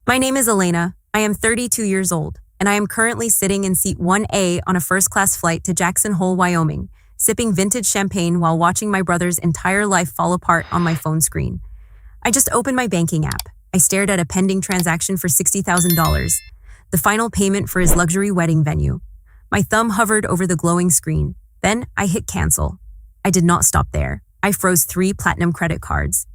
My name is Elena. I am 32 years old, and I am currently sitting in seat 1A on a first-class flight to Jackson Hole, Wyoming, sipping vintage champagne while watching my brother's entire life fall apart on my phone screen. I just opened my banking app. I stared at a pending transaction for $60,000, the final payment for his luxury wedding venue. My thumb hovered over the glowing screen. Then I hit cancel. I did not stop there. I froze 3 platinum credit cards.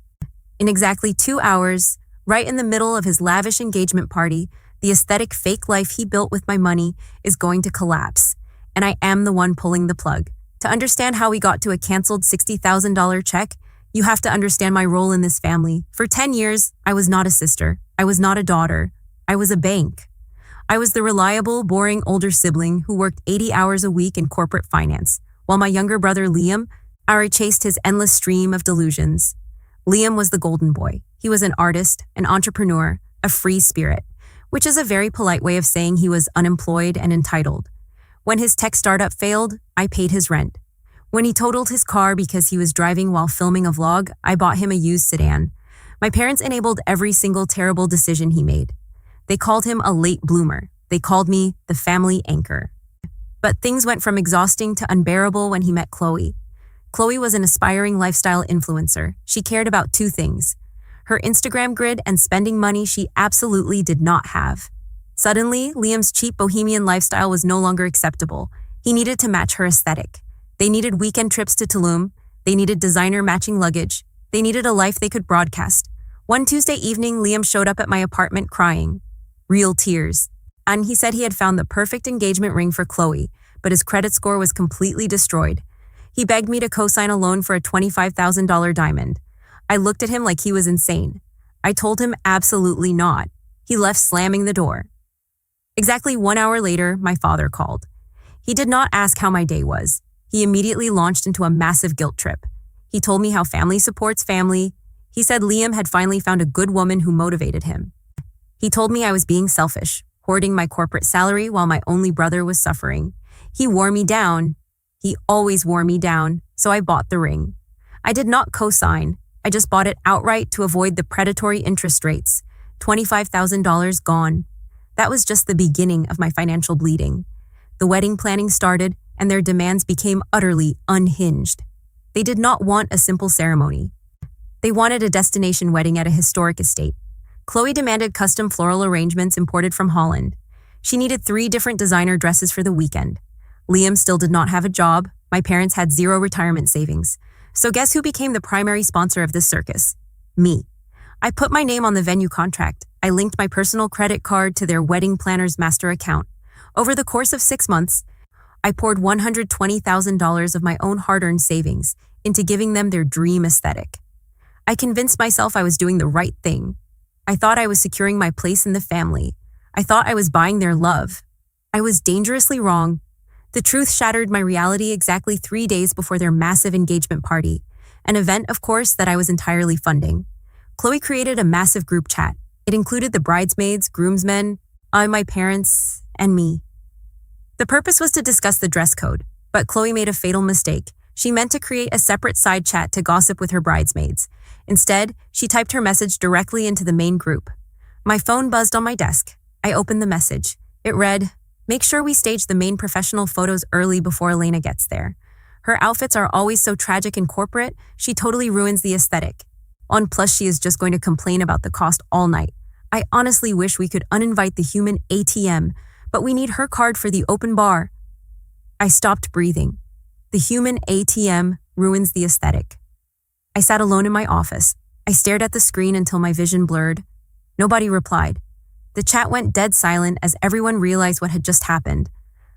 In exactly 2 hours, right in the middle of his lavish engagement party, the aesthetic fake life he built with my money is going to collapse, and I am the one pulling the plug. To understand how we got to a canceled $60,000 check, you have to understand my role in this family. For 10 years, I was not a sister. I was not a daughter. I was a bank. I was the reliable, boring older sibling who worked 80 hours a week in corporate finance, while my younger brother Liam chased his endless stream of delusions. Liam was the golden boy. He was an artist, an entrepreneur, a free spirit, which is a very polite way of saying he was unemployed and entitled. When his tech startup failed, I paid his rent. When he totaled his car because he was driving while filming a vlog, I bought him a used sedan. My parents enabled every single terrible decision he made. They called him a late bloomer. They called me the family anchor. But things went from exhausting to unbearable when he met Chloe. Chloe was an aspiring lifestyle influencer. She cared about 2 things: her Instagram grid and spending money she absolutely did not have. Suddenly, Liam's cheap bohemian lifestyle was no longer acceptable. He needed to match her aesthetic. They needed weekend trips to Tulum. They needed designer matching luggage. They needed a life they could broadcast. One Tuesday evening, Liam showed up at my apartment crying. Real tears. And he said he had found the perfect engagement ring for Chloe, but his credit score was completely destroyed. He begged me to co-sign a loan for a $25,000 diamond. I looked at him like he was insane. I told him absolutely not. He left slamming the door. Exactly 1 hour later, my father called. He did not ask how my day was. He immediately launched into a massive guilt trip. He told me how family supports family. He said Liam had finally found a good woman who motivated him. He told me I was being selfish, hoarding my corporate salary while my only brother was suffering. He wore me down. He always wore me down, so I bought the ring. I did not co-sign. I just bought it outright to avoid the predatory interest rates. $25,000 gone. That was just the beginning of my financial bleeding. The wedding planning started, and their demands became utterly unhinged. They did not want a simple ceremony. They wanted a destination wedding at a historic estate. Chloe demanded custom floral arrangements imported from Holland. She needed 3 different designer dresses for the weekend. Liam still did not have a job. My parents had 0 retirement savings. So guess who became the primary sponsor of this circus? Me. I put my name on the venue contract. I linked my personal credit card to their wedding planner's master account. Over the course of 6 months, I poured $120,000 of my own hard-earned savings into giving them their dream aesthetic. I convinced myself I was doing the right thing. I thought I was securing my place in the family. I thought I was buying their love. I was dangerously wrong. The truth shattered my reality exactly 3 days before their massive engagement party, an event, of course, that I was entirely funding. Chloe created a massive group chat. It included the bridesmaids, groomsmen, my parents, and me. The purpose was to discuss the dress code, but Chloe made a fatal mistake. She meant to create a separate side chat to gossip with her bridesmaids. Instead, she typed her message directly into the main group. My phone buzzed on my desk. I opened the message. It read, "Make sure we stage the main professional photos early before Elena gets there. Her outfits are always so tragic and corporate, she totally ruins the aesthetic. On plus, she is just going to complain about the cost all night. I honestly wish we could uninvite the human ATM, but we need her card for the open bar." I stopped breathing. The human ATM ruins the aesthetic. I sat alone in my office. I stared at the screen until my vision blurred. Nobody replied. The chat went dead silent as everyone realized what had just happened.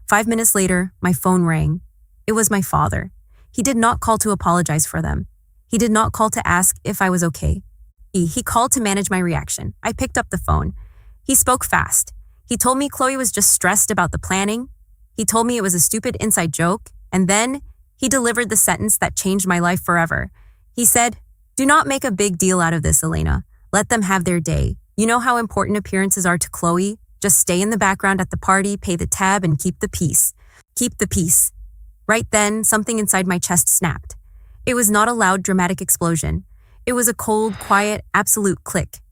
5 minutes later, my phone rang. It was my father. He did not call to apologize for them. He did not call to ask if I was okay. He called to manage my reaction. I picked up the phone. He spoke fast. He told me Chloe was just stressed about the planning. He told me it was a stupid inside joke. And then he delivered the sentence that changed my life forever. He said, "Do not make a big deal out of this, Elena. Let them have their day. You know how important appearances are to Chloe? Just stay in the background at the party, pay the tab, and keep the peace. Keep the peace." Right then, something inside my chest snapped. It was not a loud, dramatic explosion. It was a cold, quiet, absolute click.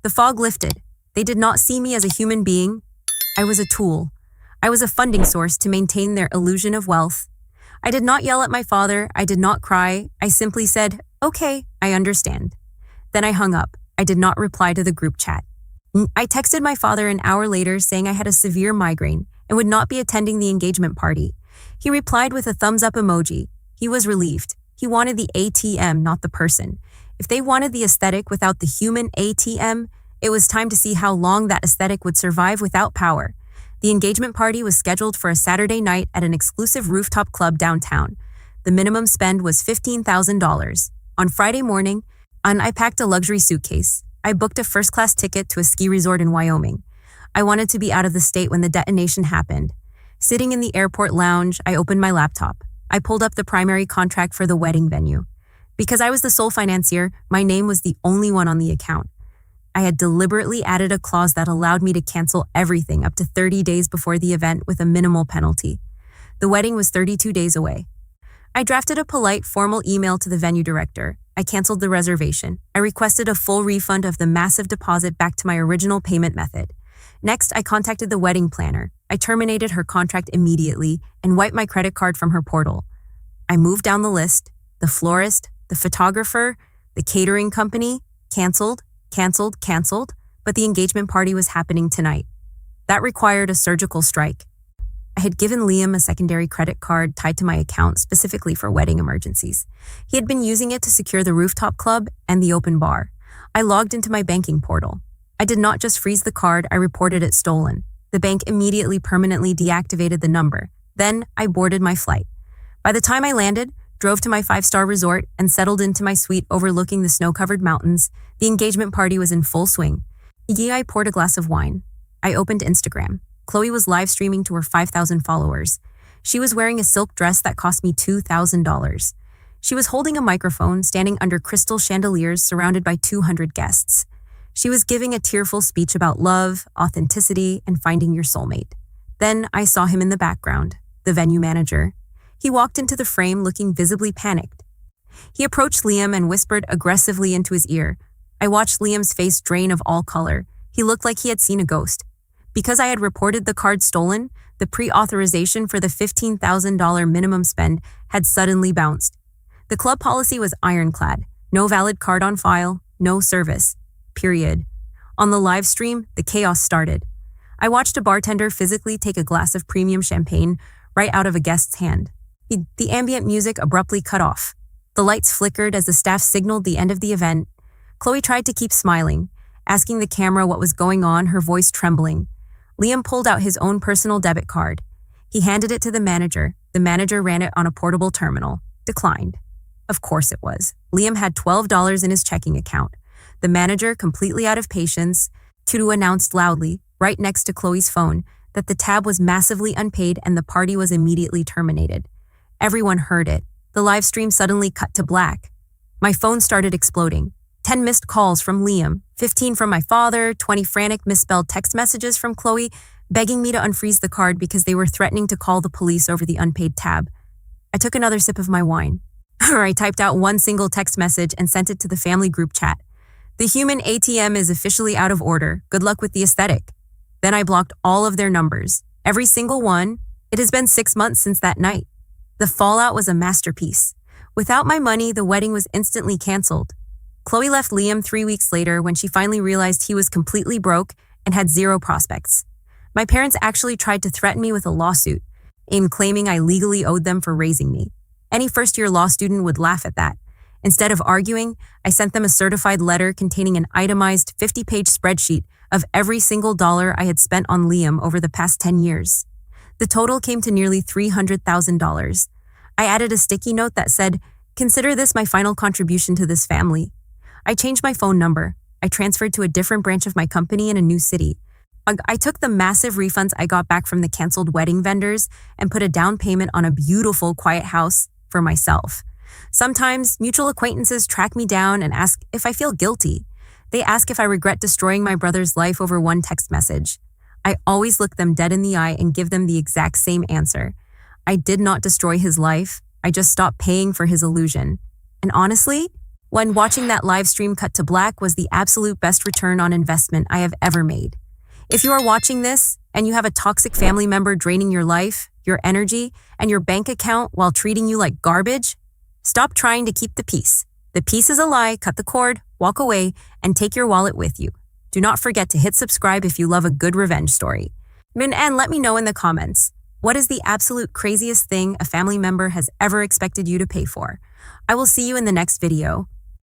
The fog lifted. They did not see me as a human being. I was a tool. I was a funding source to maintain their illusion of wealth. I did not yell at my father. I did not cry. I simply said, "Okay, I understand." Then I hung up. I did not reply to the group chat. I texted my father an hour later saying I had a severe migraine and would not be attending the engagement party. He replied with a thumbs up emoji. He was relieved. He wanted the ATM, not the person. If they wanted the aesthetic without the human ATM, it was time to see how long that aesthetic would survive without power. The engagement party was scheduled for a Saturday night at an exclusive rooftop club downtown. The minimum spend was $15,000. On Friday morning, I packed a luxury suitcase. I booked a first-class ticket to a ski resort in Wyoming. I wanted to be out of the state when the detonation happened. Sitting in the airport lounge, I opened my laptop. I pulled up the primary contract for the wedding venue. Because I was the sole financier, my name was the only one on the account. I had deliberately added a clause that allowed me to cancel everything up to 30 days before the event with a minimal penalty. The wedding was 32 days away. I drafted a polite, formal email to the venue director. I canceled the reservation. I requested a full refund of the massive deposit back to my original payment method. Next, I contacted the wedding planner. I terminated her contract immediately and wiped my credit card from her portal. I moved down the list. The florist, the photographer, the catering company, canceled, but the engagement party was happening tonight. That required a surgical strike. I had given Liam a secondary credit card tied to my account specifically for wedding emergencies. He had been using it to secure the rooftop club and the open bar. I logged into my banking portal. I did not just freeze the card, I reported it stolen. The bank immediately permanently deactivated the number. Then I boarded my flight. By the time I landed, drove to my 5-star resort, and settled into my suite overlooking the snow-covered mountains, the engagement party was in full swing. I poured a glass of wine. I opened Instagram. Chloe was live streaming to her 5,000 followers. She was wearing a silk dress that cost me $2,000. She was holding a microphone, standing under crystal chandeliers surrounded by 200 guests. She was giving a tearful speech about love, authenticity, and finding your soulmate. Then I saw him in the background, the venue manager. He walked into the frame looking visibly panicked. He approached Liam and whispered aggressively into his ear. I watched Liam's face drain of all color. He looked like he had seen a ghost. Because I had reported the card stolen, the pre-authorization for the $15,000 minimum spend had suddenly bounced. The club policy was ironclad. No valid card on file, no service. Period. On the live stream, the chaos started. I watched a bartender physically take a glass of premium champagne right out of a guest's hand. The ambient music abruptly cut off. The lights flickered as the staff signaled the end of the event. Chloe tried to keep smiling, asking the camera what was going on, her voice trembling. Liam pulled out his own personal debit card. He handed it to the manager. The manager ran it on a portable terminal. Declined. Of course it was. Liam had $12 in his checking account. The manager, completely out of patience, announced loudly, right next to Chloe's phone, that the tab was massively unpaid and the party was immediately terminated. Everyone heard it. The live stream suddenly cut to black. My phone started exploding. 10 missed calls from Liam, 15 from my father, 20 frantic misspelled text messages from Chloe, begging me to unfreeze the card because they were threatening to call the police over the unpaid tab. I took another sip of my wine. I typed out one single text message and sent it to the family group chat. The human ATM is officially out of order. Good luck with the aesthetic. Then I blocked all of their numbers. Every single one. It has been 6 months since that night. The fallout was a masterpiece. Without my money, the wedding was instantly canceled. Chloe left Liam 3 weeks later when she finally realized he was completely broke and had zero prospects. My parents actually tried to threaten me with a lawsuit, claiming I legally owed them for raising me. Any first-year law student would laugh at that. Instead of arguing, I sent them a certified letter containing an itemized 50-page spreadsheet of every single dollar I had spent on Liam over the past 10 years. The total came to nearly $300,000. I added a sticky note that said, "Consider this my final contribution to this family." I changed my phone number. I transferred to a different branch of my company in a new city. I took the massive refunds I got back from the canceled wedding vendors and put a down payment on a beautiful, quiet house for myself. Sometimes mutual acquaintances track me down and ask if I feel guilty. They ask if I regret destroying my brother's life over one text message. I always look them dead in the eye and give them the exact same answer. I did not destroy his life. I just stopped paying for his illusion. And honestly, When watching that live stream cut to black was the absolute best return on investment I have ever made. If you are watching this and you have a toxic family member draining your life, your energy, and your bank account while treating you like garbage, stop trying to keep the peace. The peace is a lie, cut the cord, walk away, and take your wallet with you. Do not forget to hit subscribe if you love a good revenge story. And let me know in the comments, what is the absolute craziest thing a family member has ever expected you to pay for? I will see you in the next video.